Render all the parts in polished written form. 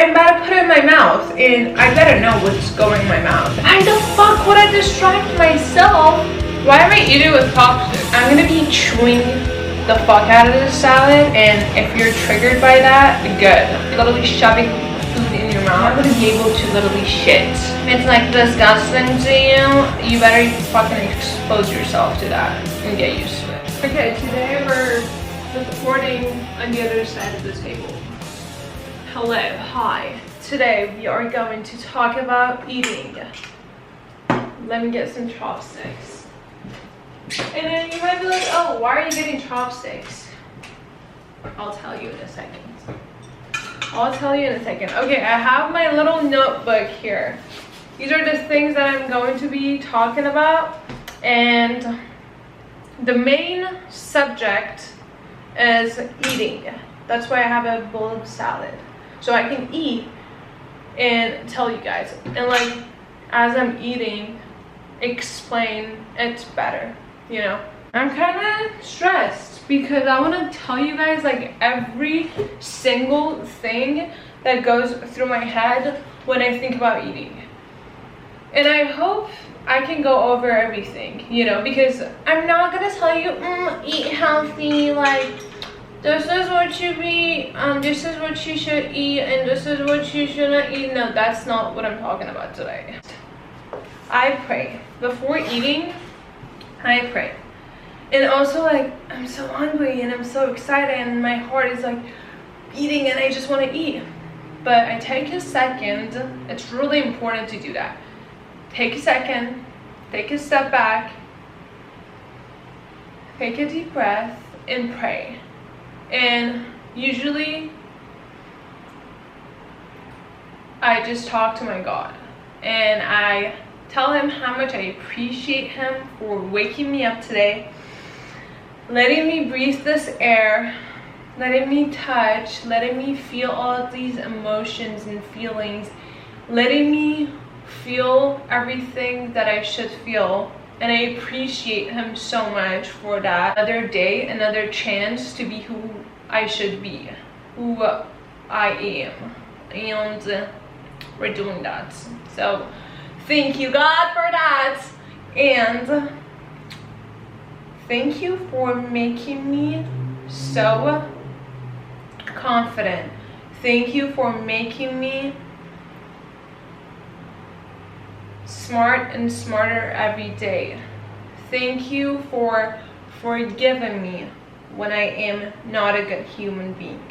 am about to put it in my mouth, and I better know what's going in my mouth. Why the fuck would I distract myself? Why am I eating with chopsticks? I'm gonna be chewing the fuck out of this salad, and if you're triggered by that, good. Literally shoving food in your mouth, I'm gonna be able to literally shit. If it's like disgusting to you, you better fucking expose yourself to that and get used to it. Okay, today we're recording on the other side of the table. Hello, hi. Today we are going to talk about eating. Let me get some chopsticks. And then you might be like, oh, why are you getting chopsticks? I'll tell you in a second. Okay, I have my little notebook here. These are the things that I'm going to be talking about. And the main subject is eating. That's why I have a bowl of salad. So I can eat and tell you guys. And like, as I'm eating, explain it better, you know? I'm kind of stressed because I want to tell you guys like every single thing that goes through my head when I think about eating. And I hope I can go over everything, you know, because I'm not going to tell you, eat healthy, like, this is what you eat, this is what you should eat, and this is what you shouldn't eat. No, that's not what I'm talking about today. I pray. Before eating, I pray. And also, like, I'm so hungry and I'm so excited and my heart is like beating and I just want to eat. But I take a second. It's really important to do that. Take a second, take a step back, take a deep breath, and pray. And usually, I just talk to my God. And I tell him how much I appreciate him for waking me up today, letting me breathe this air, letting me touch, letting me feel all of these emotions and feelings, letting me feel everything that I should feel. And I appreciate him so much for that. Another day, another chance to be who I should be, who I am. And we're doing that. So thank you, God, for that. And thank you for making me so confident. Thank you for making me smart and smarter every day. Thank you for forgiving me when I am not a good human being.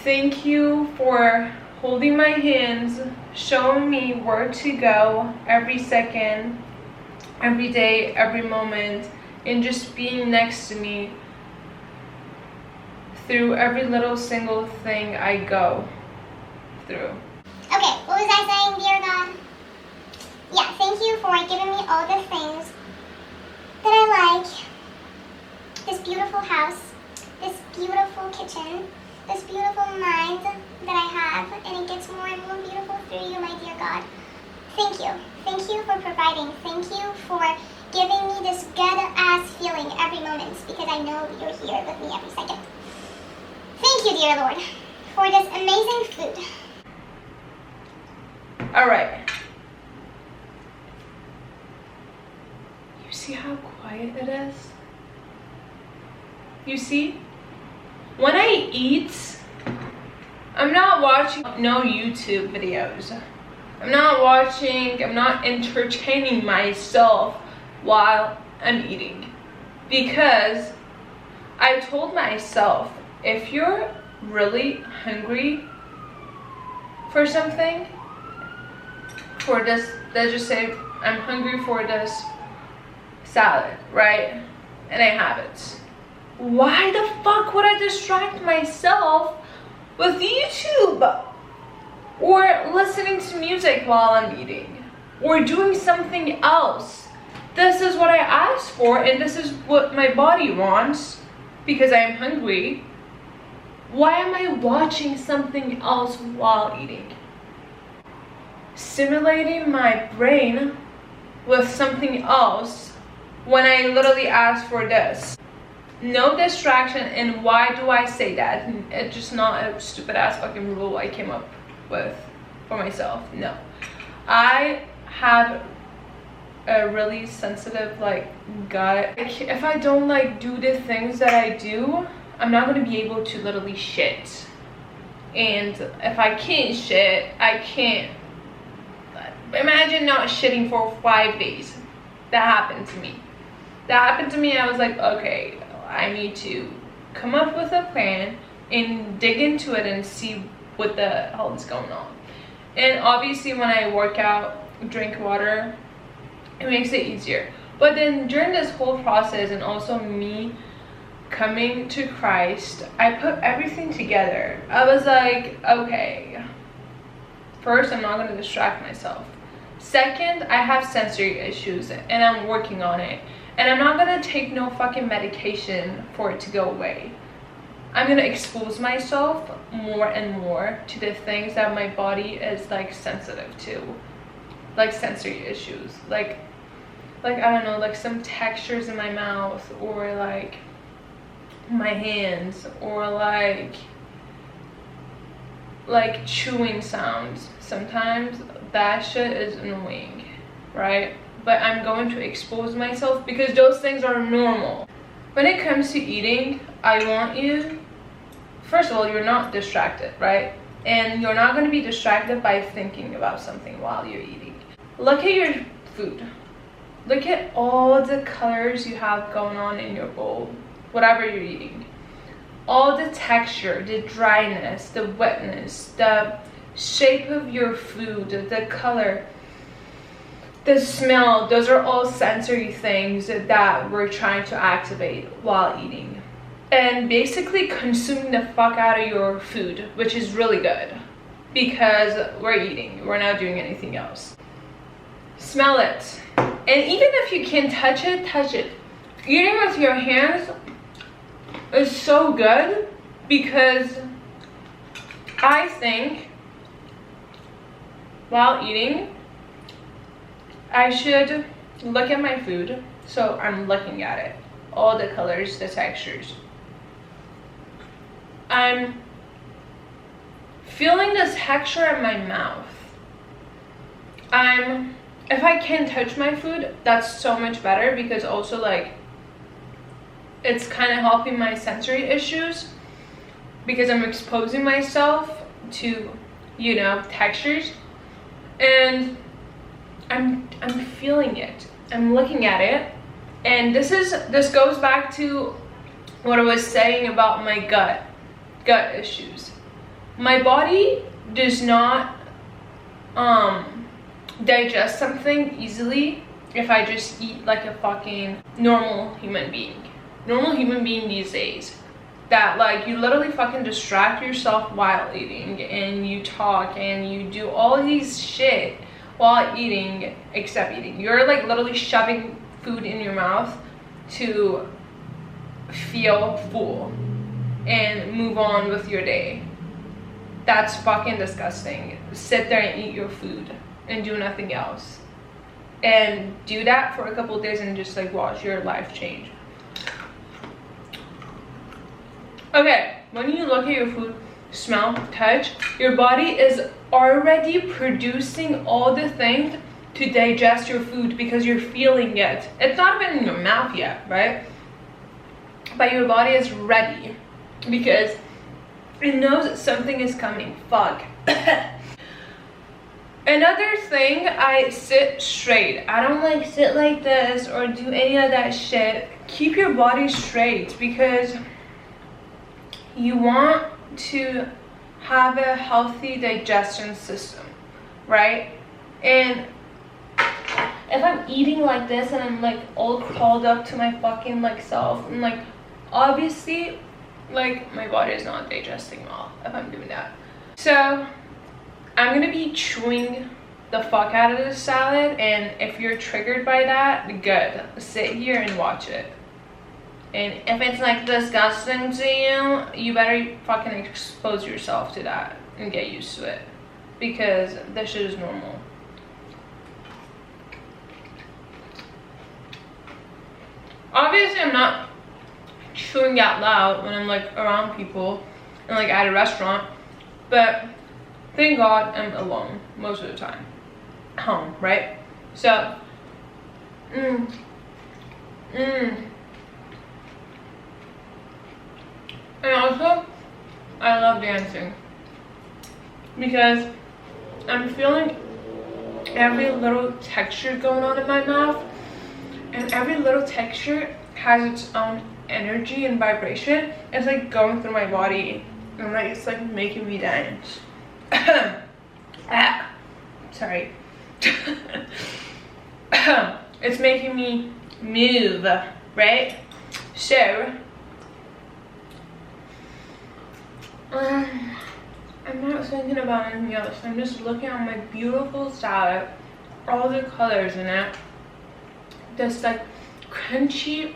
Thank you for holding my hands, showing me where to go every second, every day, every moment, and just being next to me through every little single thing I go through. Okay, what was I saying, dear God? Yeah, thank you for giving me all the things that I like. This beautiful house, this beautiful kitchen, this beautiful mind that I have, and it gets more and more beautiful through you, my dear God. Thank you. Thank you for providing. Thank you for giving me this good-ass feeling every moment, because I know you're here with me every second. Thank you, dear Lord, for this amazing food. All right. You see how quiet it is? You see? When I eat, I'm not watching no YouTube videos. I'm not entertaining myself while I'm eating. Because I told myself, if you're really hungry for something, for this, let's just say I'm hungry for this salad, right? And I have it. Why the fuck would I distract myself with YouTube? Or listening to music while I'm eating? Or doing something else? This is what I asked for, and this is what my body wants because I am hungry. Why am I watching something else while eating? Stimulating my brain with something else when I literally asked for this. No distraction. And why do I say that? It's just not a stupid ass fucking rule I came up with for myself. No, I have a really sensitive like gut. Like, if I don't like do the things that I do, I'm not going to be able to literally shit. And if I can't shit, I can't. Imagine not shitting for 5 days. That happened to me. I was like, okay, I need to come up with a plan and dig into it and see what the hell is going on. And obviously when I work out, drink water, it makes it easier. But then during this whole process, and also me coming to Christ, I put everything together. I was like, okay, first, I'm not going to distract myself. Second, I have sensory issues and I'm working on it. And I'm not going to take no fucking medication for it to go away. I'm going to expose myself more and more to the things that my body is like sensitive to. Like sensory issues. Like I don't know, like some textures in my mouth, or like my hands, or like chewing sounds. Sometimes that shit is annoying, right? But I'm going to expose myself because those things are normal. When it comes to eating, I want you, first of all, you're not distracted, right? And you're not going to be distracted by thinking about something while you're eating. Look at your food. Look at all the colors you have going on in your bowl, whatever you're eating. All the texture, the dryness, the wetness, the shape of your food, the color, the smell, those are all sensory things that we're trying to activate while eating. And basically consuming the fuck out of your food, which is really good because we're eating, we're not doing anything else. Smell it. And even if you can touch it, touch it. Eating with your hands is so good because I think while eating, I should look at my food. So I'm looking at it. All the colors, the textures. I'm feeling this texture in my mouth. If I can touch my food, that's so much better because also like it's kind of helping my sensory issues because I'm exposing myself to, you know, textures, and I'm feeling it. I'm looking at it, and this goes back to what I was saying about my gut issues. My body does not digest something easily if I just eat like a fucking normal human being these days, that like you literally fucking distract yourself while eating and you talk and you do all these shit while eating, except eating. You're like literally shoving food in your mouth to feel full and move on with your day. That's fucking disgusting. Sit there and eat your food and do nothing else, and do that for a couple of days and just like watch your life change. Okay, when you look at your food, smell, touch, your body is already producing all the things to digest your food because you're feeling it. It's not even in your mouth yet, right? But your body is ready because it knows that something is coming. Fuck. Another thing, I sit straight. I don't like sit like this or do any of that shit. Keep your body straight because you want to have a healthy digestion system, right? And if I'm eating like this and I'm like all crawled up to my fucking like self, and like obviously like my body is not digesting well if I'm doing that. So I'm gonna be chewing the fuck out of this salad, and if you're triggered by that, good. Sit here and watch it. And if it's like disgusting to you, you better fucking expose yourself to that and get used to it, because this shit is normal. Obviously I'm not chewing out loud when I'm like around people and like at a restaurant. But thank God I'm alone most of the time. Home, right? So, and also, I love dancing because I'm feeling every little texture going on in my mouth, and every little texture has its own energy and vibration. It's like going through my body, and like it's like making me dance. Sorry. It's making me move, right? So I'm not thinking about anything else. I'm just looking at my beautiful salad, all the colors in it, this like crunchy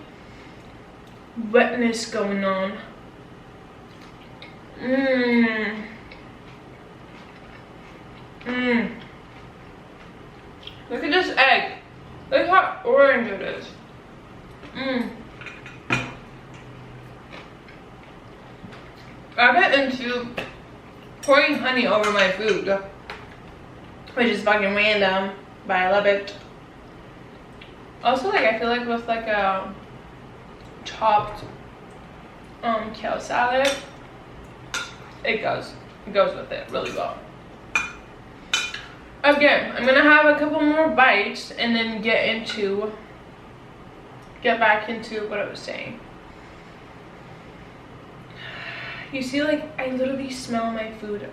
wetness going on. Look at this egg. Look how orange it is. I get into pouring honey over my food, which is fucking random, but I love it. Also, like, I feel like with like a chopped kale salad, it goes with it really well. Again, I'm gonna have a couple more bites and then get back into what I was saying. You see, like, I literally smell my food.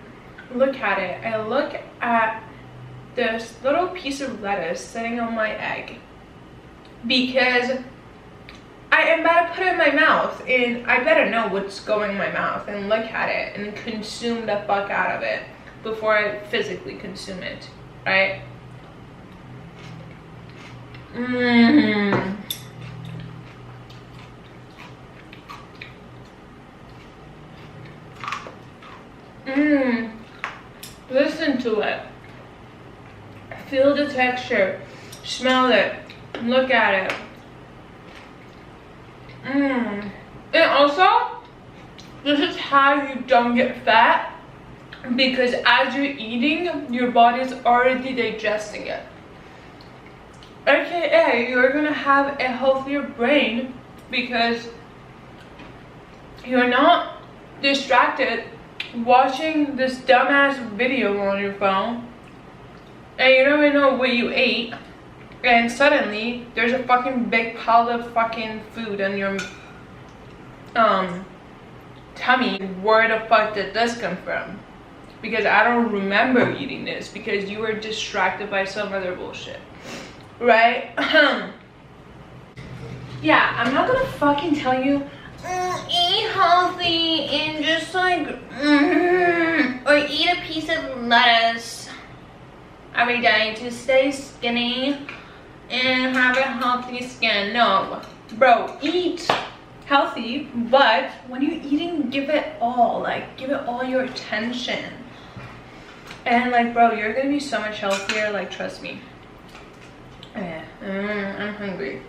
Look at it. I look at this little piece of lettuce sitting on my egg because I am about to put it in my mouth, and I better know what's going in my mouth and look at it and consume the fuck out of it before I physically consume it, right? Listen to it. Feel the texture. Smell it. Look at it. And also, this is how you don't get fat, because as you're eating, your body's already digesting it. AKA, you're gonna have a healthier brain because you're not distracted watching this dumbass video on your phone and you don't even know what you ate, and suddenly there's a fucking big pile of fucking food in your tummy. Where the fuck did this come from? Because I don't remember eating this because you were distracted by some other bullshit, right? Yeah, I'm not gonna fucking tell you eat healthy and just like or eat a piece of lettuce every day to stay skinny and have a healthy skin. No, bro, eat healthy, but when you're eating, give it all, like give it all your attention. And like, bro, you're gonna be so much healthier, like, trust me. I'm hungry.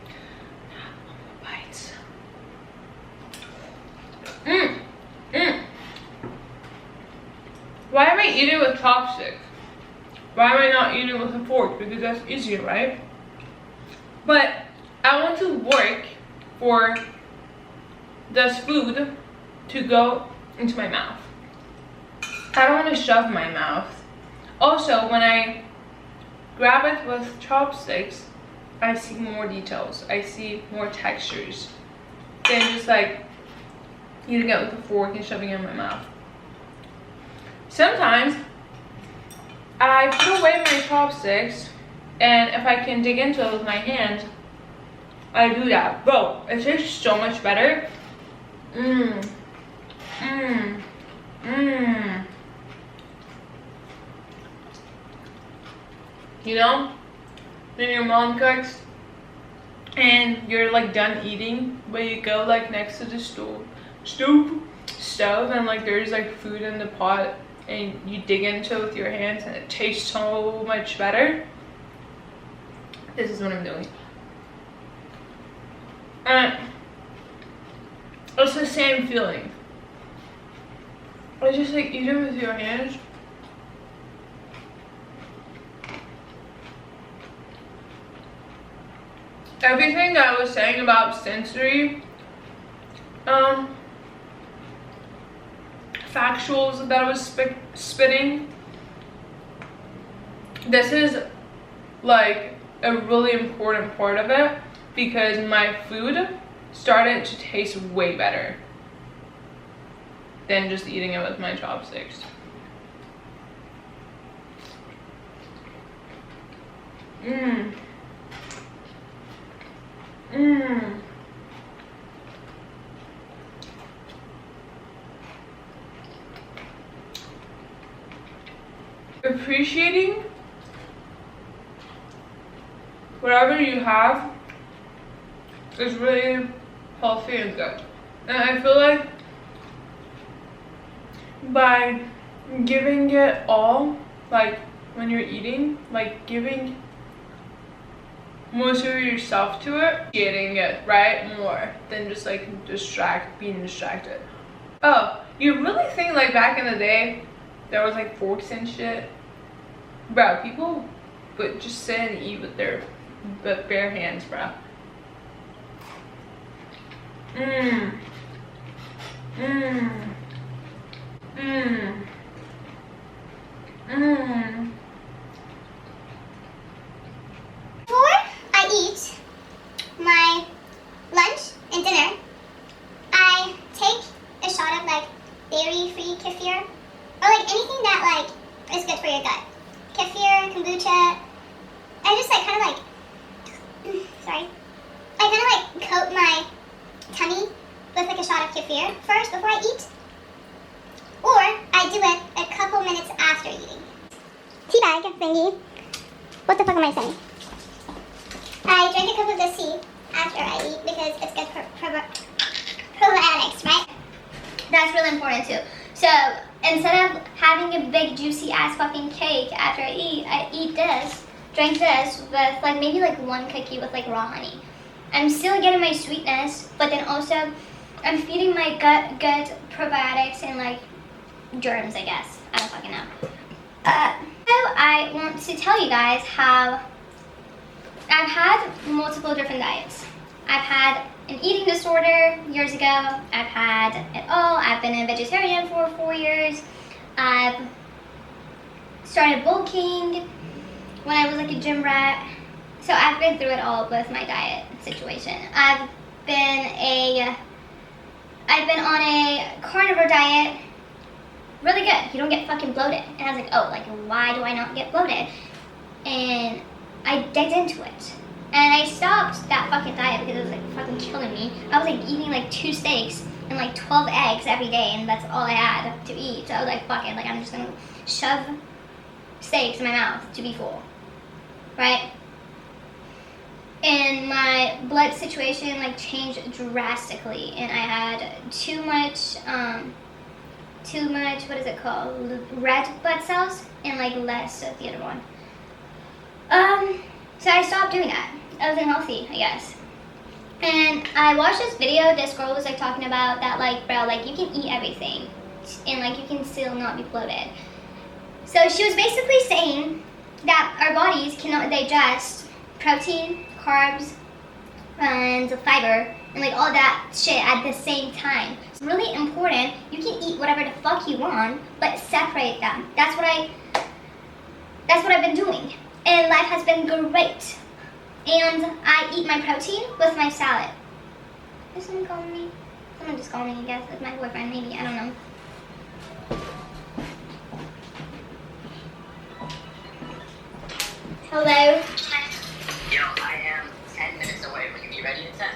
Why am I eating with chopsticks? Why am I not eating with a fork? Because that's easier, right? But I want to work for this food to go into my mouth. I don't want to shove my mouth. Also, when I grab it with chopsticks, I see more details. I see more textures than just like eating it with a fork and shoving it in my mouth. Sometimes I put away my chopsticks, and if I can dig into it with my hands, I do that. Bro, it tastes so much better. You know, when your mom cooks and you're like done eating, but you go like next to the stove and like there's like food in the pot and you dig into it with your hands and it tastes so much better. This is what I'm doing. It's the same feeling. It's just like eating with your hands. Everything that I was saying about sensory factuals that I was spitting, this is like a really important part of it, because my food started to taste way better than just eating it with my chopsticks. Appreciating whatever you have is really healthy and good. And I feel like by giving it all, like when you're eating, like giving most of yourself to it, getting it right more than just like being distracted. Oh, you really think like back in the day there was like forks and shit? Bro, people would just sit and eat with their bare hands, bro. Before I eat my lunch and dinner, I take a shot of like dairy-free kefir, or like anything that like is good for your gut. Kefir, kombucha. I just like kind of like, sorry. I kind of like coat my tummy with like a shot of kefir first before I eat, or I do it a couple minutes after eating. Teabag thingy. What the fuck am I saying? I drink a cup of this tea after I eat because it's good for probiotics, right? That's really important too. So instead of having a big juicy ass fucking cake after I eat this, drink this with like maybe like one cookie with like raw honey. I'm still getting my sweetness, but then also I'm feeding my gut good probiotics and like germs, I guess. I don't fucking know. So I want to tell you guys how I've had multiple different diets. I've had an eating disorder years ago. I've had it all. I've been a vegetarian for 4 years. I've started bulking when I was like a gym rat. So I've been through it all with my diet situation. I've been on a carnivore diet. Really good. You don't get fucking bloated. And I was like, oh, like why do I not get bloated? And I digged into it. And I stopped that fucking diet because it was like fucking killing me. I was like eating like 2 steaks and like 12 eggs every day, and that's all I had to eat. So I was like, fuck it, like I'm just gonna shove steaks in my mouth to be full, right? And my blood situation like changed drastically, and I had too much, what is it called? Red blood cells, and like less of the other one. So I stopped doing that. I was unhealthy, I guess. And I watched this video, this girl was like talking about that, like, bro, like you can eat everything and like you can still not be bloated. So she was basically saying that our bodies cannot digest protein, carbs, and fiber, and like all that shit at the same time. It's really important. You can eat whatever the fuck you want, but separate them. That's what I've been doing. And life has been great. And I eat my protein with my salad. Is someone calling me? Someone just called me, I guess. It's my boyfriend, maybe. I don't know. Hello? Yo, I am 10 minutes away. Will you be ready in 10?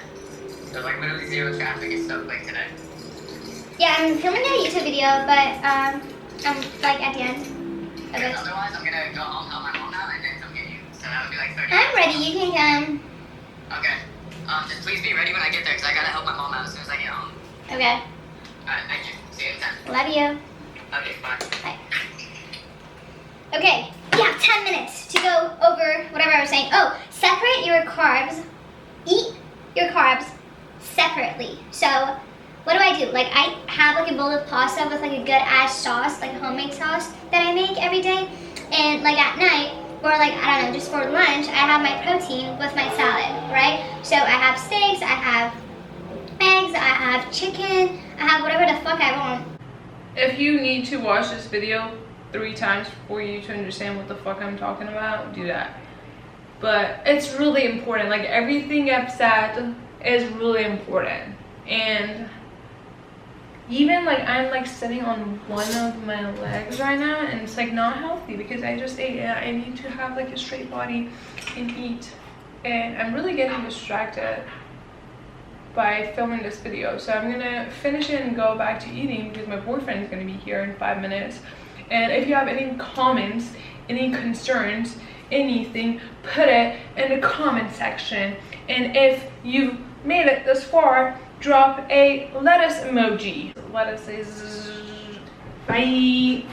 There's like literally zero traffic. It's so quick today. Yeah, I'm filming a YouTube video, but I'm like at the end of Okay, it. otherwise, I'm gonna go home, help my mom out, and then come get you. So that would be like 30 I'm ready, minutes. you can come. Okay. Just please be ready when I get there, because I gotta help my mom out as soon as I get home. Okay. Alright, thank you. See you in 10. Love you. Okay, bye. Bye. Okay, we have 10 minutes to go over whatever I was saying. Oh, separate your carbs. Eat your carbs separately. So what do I do? Like, I have like a bowl of pasta with like a good ass sauce, like homemade sauce that I make every day. And like at night, or like, I don't know, just for lunch, I have my protein with my salad, right? So I have steaks, I have eggs, I have chicken, I have whatever the fuck I want. If you need to watch this video 3 times for you to understand what the fuck I'm talking about, do that. But it's really important. Like, everything I've said is really important. And even like I'm like sitting on one of my legs right now, and it's like not healthy because I just ate. And I need to have like a straight body and eat. And I'm really getting distracted by filming this video, so I'm gonna finish it and go back to eating because my boyfriend is gonna be here in 5 minutes. And if you have any comments, any concerns, anything, put it in the comment section. And if you've made it this far, drop a lettuce emoji. Lettuce is bye.